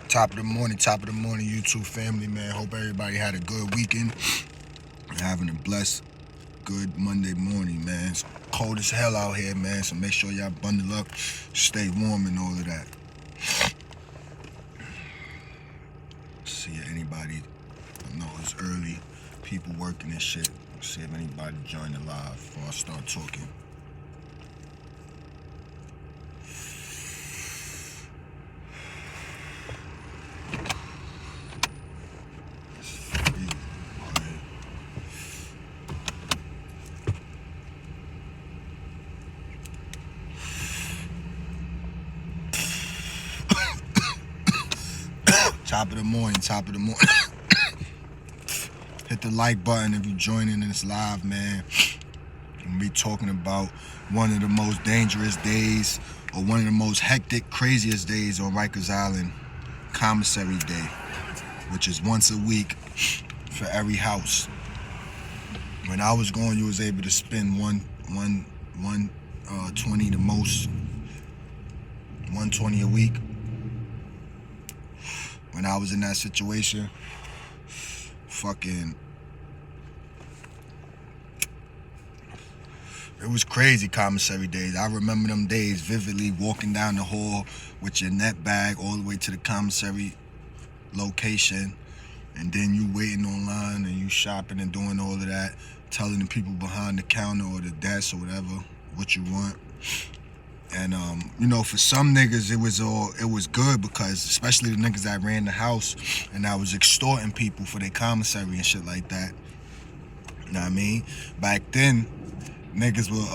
Top of the morning, YouTube family, man. Hope everybody had a good weekend and having a blessed, good Monday morning, man. It's cold as hell out here, man, so make sure y'all bundle up, stay warm and all of that. See if anybody, I know it's early, people working and shit. See if anybody joined the live before I start talking. Top of the morning. Hit the like button if you're joining this live, man. And we talking about one of the most dangerous days or one of the most hectic, craziest days on Rikers Island, Commissary Day, which is once a week for every house. When I was going, you was able to spend 120 the most, 120 a week. When I was in that situation, it was crazy commissary days. I remember them days vividly, walking down the hall with your net bag all the way to the commissary location, and then you waiting online and you shopping and doing all of that, telling the people behind the counter or the desk or whatever what you want. And for some niggas it was good, because especially the niggas that ran the house and that was extorting people for their commissary and shit like that. You know what I mean? Back then, niggas will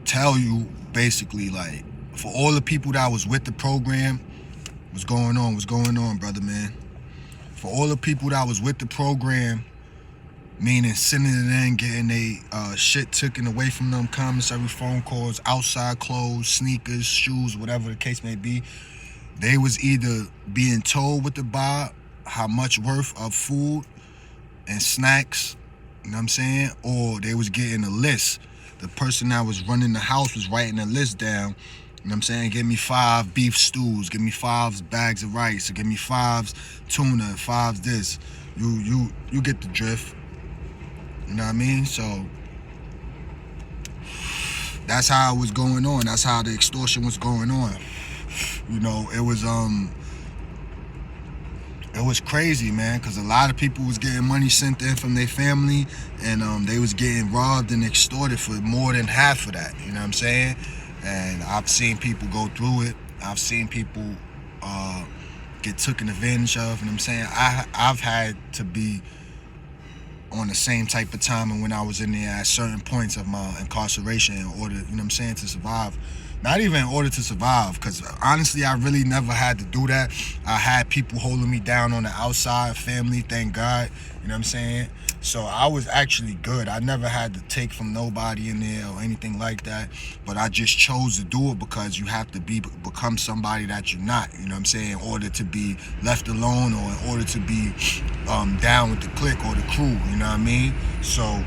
tell you basically, like, for all the people that was with the program, what's going on, brother, man? For all the people that was with the program, meaning sending it in, getting they shit taken away from them, commissary phone calls, outside clothes, sneakers, shoes, whatever the case may be, they was either being told what to buy, how much worth of food and snacks, you know what I'm saying, or they was getting a list. The person that was running the house was writing a list down, you know what I'm saying, give me 5 beef stews, give me 5 bags of rice, or give me 5 tuna, 5 this. You get the drift. You know what I mean? So that's how it was going on. That's how the extortion was going on. You know, it was crazy, man, because a lot of people was getting money sent in from their family, and they was getting robbed and extorted for more than half of that. You know what I'm saying? And I've seen people go through it. I've seen people get taken advantage of. You know what I'm saying? I've had to be on the same type of time and when I was in there at certain points of my incarceration in order, you know what I'm saying, to survive. Not even in order to survive, because honestly, I really never had to do that. I had people holding me down on the outside, family, thank God, you know what I'm saying? So I was actually good. I never had to take from nobody in there or anything like that, but I just chose to do it because you have to become somebody that you're not, you know what I'm saying, in order to be left alone or in order to be down with the clique or the crew, you know what I mean? So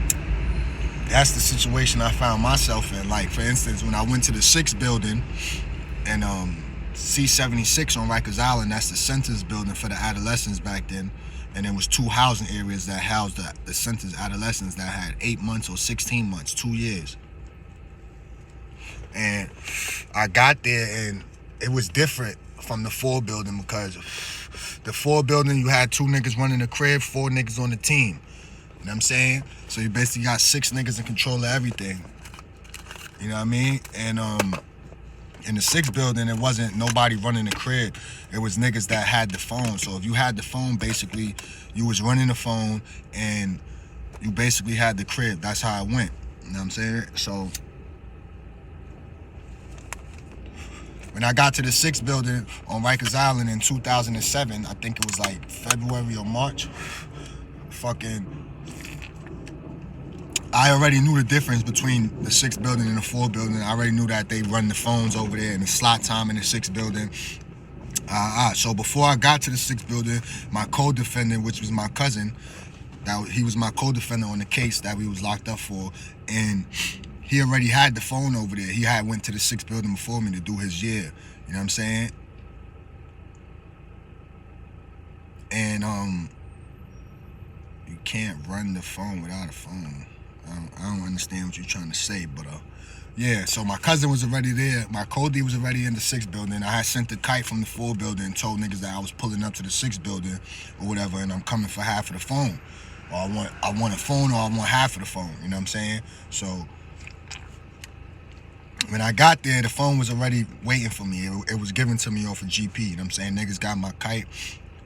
that's the situation I found myself in. Like, for instance, when I went to the 6th building and C76 on Rikers Island, that's the sentence building for the adolescents back then, and there was 2 housing areas that housed the sentence adolescents that had 8 months or 16 months, 2 years. And I got there and it was different from the 4 building, because the 4 building, you had 2 niggas running the crib, 4 niggas on the team. You know what I'm saying? So you basically got 6 niggas in control of everything. You know what I mean? And in the 6th building, it wasn't nobody running the crib. It was niggas that had the phone. So if you had the phone, basically, you was running the phone and you basically had the crib. That's how it went. You know what I'm saying? So when I got to the 6th building on Rikers Island in 2007, I think it was like February or March, I already knew the difference between the 6th building and the 4th building. I already knew that they run the phones over there and the slot time in the 6th building. So before I got to the 6th building, my co-defendant, which was my cousin, he was my co-defendant on the case that we was locked up for, and he already had the phone over there. He had went to the 6th building before me to do his year. You know what I'm saying? And you can't run the phone without a phone. I don't understand what you're trying to say, but yeah. So my cousin was already there. My Cody was already in the 6th building. I had sent the kite from the 4th building and told niggas that I was pulling up to the 6th building or whatever, and I'm coming for half of the phone. Or I want a phone, or I want half of the phone. You know what I'm saying? So when I got there, the phone was already waiting for me. It was given to me off of GP. You know what I'm saying? Niggas got my kite. You know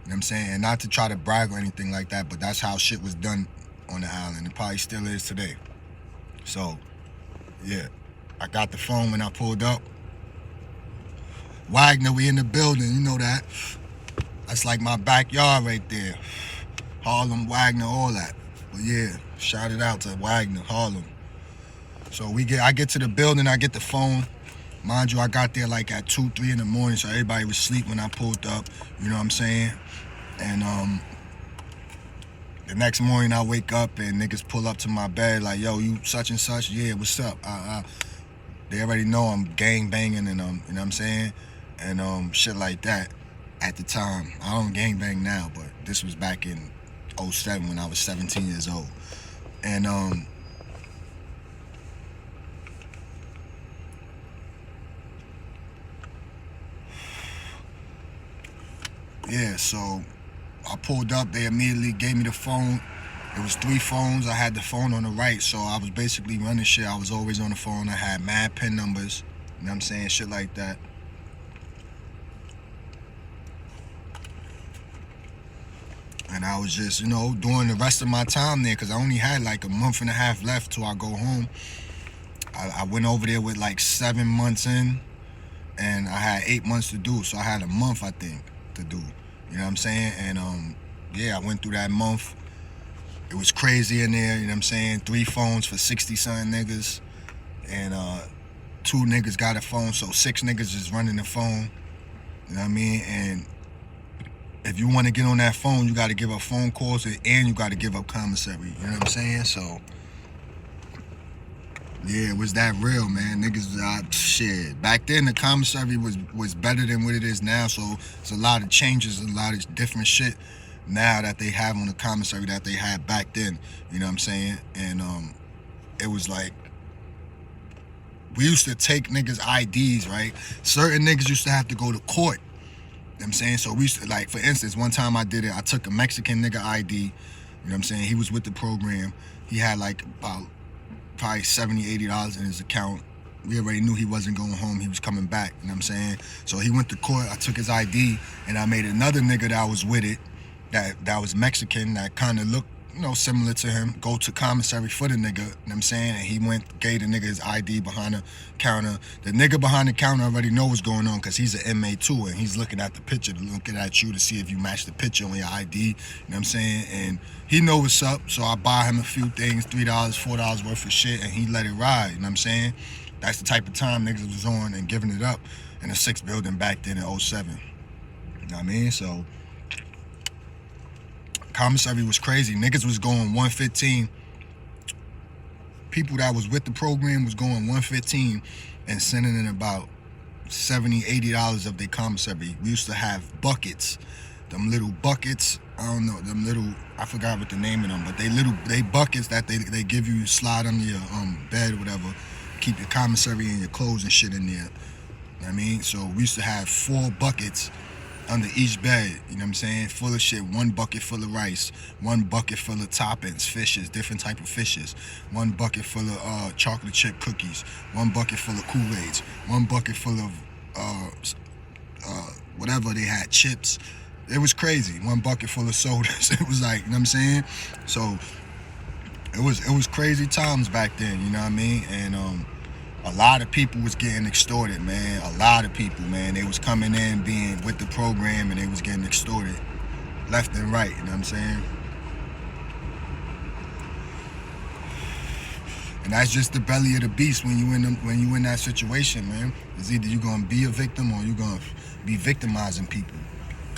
what I'm saying? And not to try to brag or anything like that, but that's how shit was done on the island. It probably still is today. So, yeah. I got the phone when I pulled up. Wagner, we in the building. You know that. That's like my backyard right there. Harlem, Wagner, all that. But yeah, shout it out to Wagner, Harlem. So I get to the building, I get the phone. Mind you, I got there like at 2, 3 in the morning, so everybody was asleep when I pulled up. You know what I'm saying? And the next morning I wake up and niggas pull up to my bed like, yo, you such and such? Yeah, what's up? They already know I'm gang banging and you know what I'm saying? And shit like that at the time. I don't gang bang now, but this was back in 07 when I was 17 years old. And yeah, so I pulled up, they immediately gave me the phone. It was 3 phones. I had the phone on the right, so I was basically running shit. I was always on the phone. I had mad PIN numbers, you know what I'm saying, shit like that. And I was just, doing the rest of my time there because I only had like a month and a half left till I go home. I went over there with like 7 months in, and I had 8 months to do, so I had a month, I think, to do. You know what I'm saying? And yeah, I went through that month. It was crazy in there, you know what I'm saying? 3 phones for 60-something niggas. And 2 niggas got a phone, so 6 niggas is running the phone. You know what I mean? And if you want to get on that phone, you got to give up phone calls and you got to give up commissary. You know what I'm saying? So, yeah, it was that real, man. Niggas, shit. Back then, the commissary was better than what it is now. So, it's a lot of changes, a lot of different shit now that they have on the commissary that they had back then. You know what I'm saying? And it was like, we used to take niggas' IDs, right? Certain niggas used to have to go to court. You know what I'm saying? So we used to, like, for instance, one time I did it, I took a Mexican nigga ID. You know what I'm saying? He was with the program. He had like about probably $70, $80 in his account. We already knew he wasn't going home. He was coming back. You know what I'm saying? So he went to court. I took his ID, and I made another nigga that was with it, that was Mexican, that kind of looked, similar to him, go to commissary for the nigga, you know what I'm saying? And he gave the nigga his ID behind the counter. The nigga behind the counter already know what's going on because he's an inmate too, and he's looking at the picture, looking at you to see if you match the picture on your ID, you know what I'm saying? And he know what's up, so I buy him a few things, $3, $4 worth of shit, and he let it ride, you know what I'm saying? That's the type of time niggas was on and giving it up in the 6th building back then in 07. You know what I mean? So commissary was crazy. Niggas was going 115. People that was with the program was going 115 and sending in about $70, $80 of their commissary. We used to have buckets, them little buckets. I don't know, them little, I forgot what the name of them, but they buckets that they give you, slide under your bed or whatever, keep your commissary and your clothes and shit in there. You know what I mean? So we used to have 4 buckets under each bed, you know what I'm saying, full of shit. 1 bucket full of rice, 1 bucket full of toppings, fishes, different type of fishes, 1 bucket full of chocolate chip cookies, 1 bucket full of Kool-Aids, 1 bucket full of whatever they had, chips. It was crazy. 1 bucket full of sodas. It was like, you know what I'm saying? So it was crazy times back then, you know what I mean? And a lot of people was getting extorted, man. A lot of people, man. They was coming in being with the program and they was getting extorted left and right, you know what I'm saying? And that's just the belly of the beast when you in that situation, man. It's either you gonna be a victim or you gonna be victimizing people.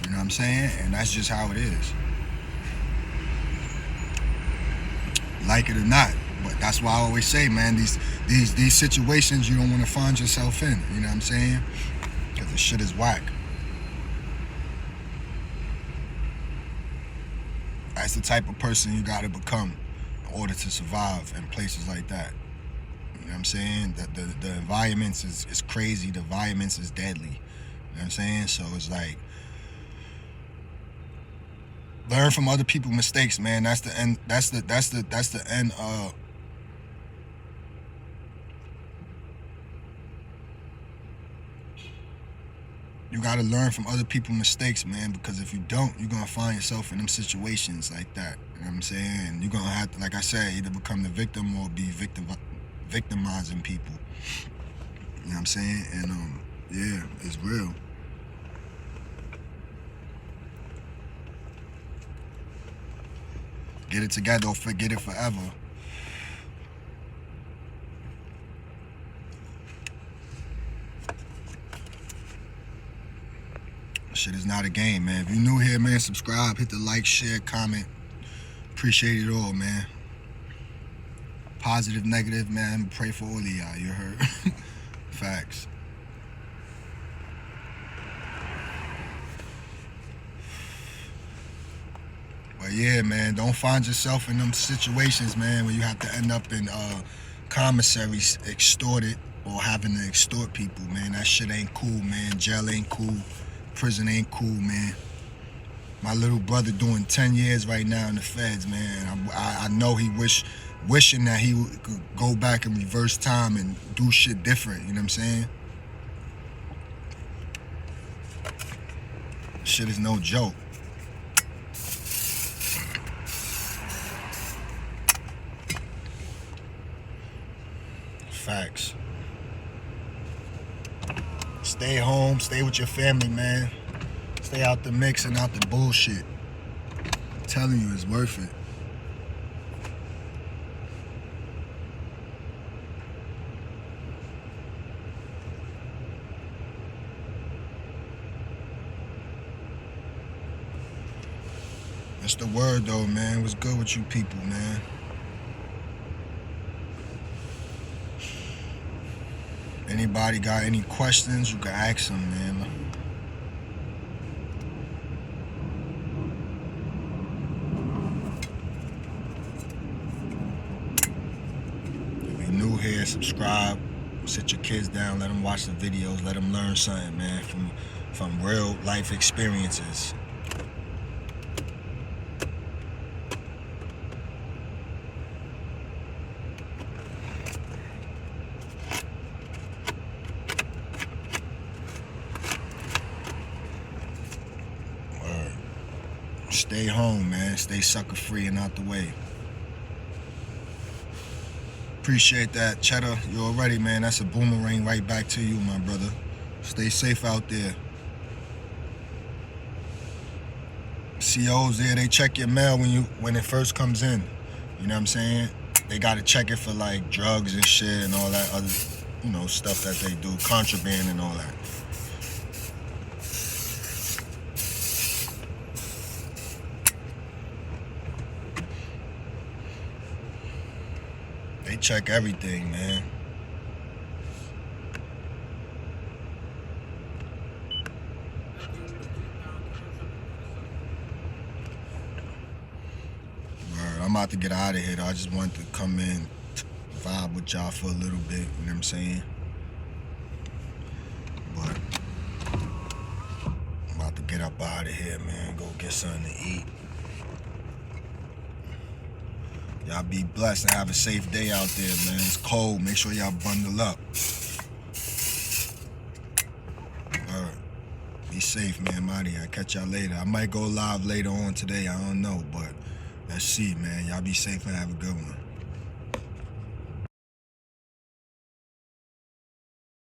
You know what I'm saying? And that's just how it is. Like it or not. But that's why I always say, man, these situations you don't want to find yourself in. You know what I'm saying? Because the shit is whack. That's the type of person you got to become in order to survive in places like that. You know what I'm saying? The environments is crazy. The environments is deadly. You know what I'm saying? So it's like, learn from other people's mistakes, man. That's the end. That's the end. You gotta learn from other people's mistakes, man. Because if you don't, you're gonna find yourself in them situations like that. You know what I'm saying? And you're gonna have to, like I said, either become the victim or be victimizing people. You know what I'm saying? And yeah, it's real. Get it together or forget it forever. Shit is not a game, man. If you're new here, man, subscribe, hit the like, share, comment. Appreciate it all, man. Positive, negative, man. Pray for all of y'all, you heard? Facts. But yeah, man, don't find yourself in them situations, man, where you have to end up in commissaries extorted or having to extort people, man. That shit ain't cool, man. Jail ain't cool. Prison ain't cool, man. My little brother doing 10 years right now in the feds, man. I know he wishing that he could go back and reverse time and do shit different, you know what I'm saying? Shit is no joke. Facts. Stay home, stay with your family, man. Stay out the mix and out the bullshit. I'm telling you, it's worth it. That's the word, though, man. What's good with you people, man? Anybody got any questions, you can ask them, man. If you're new here, subscribe. Sit your kids down, let them watch the videos, let them learn something, man, from real life experiences. Stay home, man. Stay sucker free and out the way. Appreciate that, Cheddar. You already, man. That's a boomerang right back to you, my brother. Stay safe out there. COs there, they check your mail when it first comes in. You know what I'm saying? They gotta check it for like drugs and shit and all that other, stuff that they do, contraband and all that. They check everything, man. I'm about to get out of here, though. I just wanted to come in, vibe with y'all for a little bit, you know what I'm saying? But I'm about to get up out of here, man. Go get something to eat. Y'all be blessed and have a safe day out there, man. It's cold. Make sure y'all bundle up. All right. Be safe, man. I'm out of here. I'll catch y'all later. I might go live later on today. I don't know, but let's see, man. Y'all be safe and have a good one.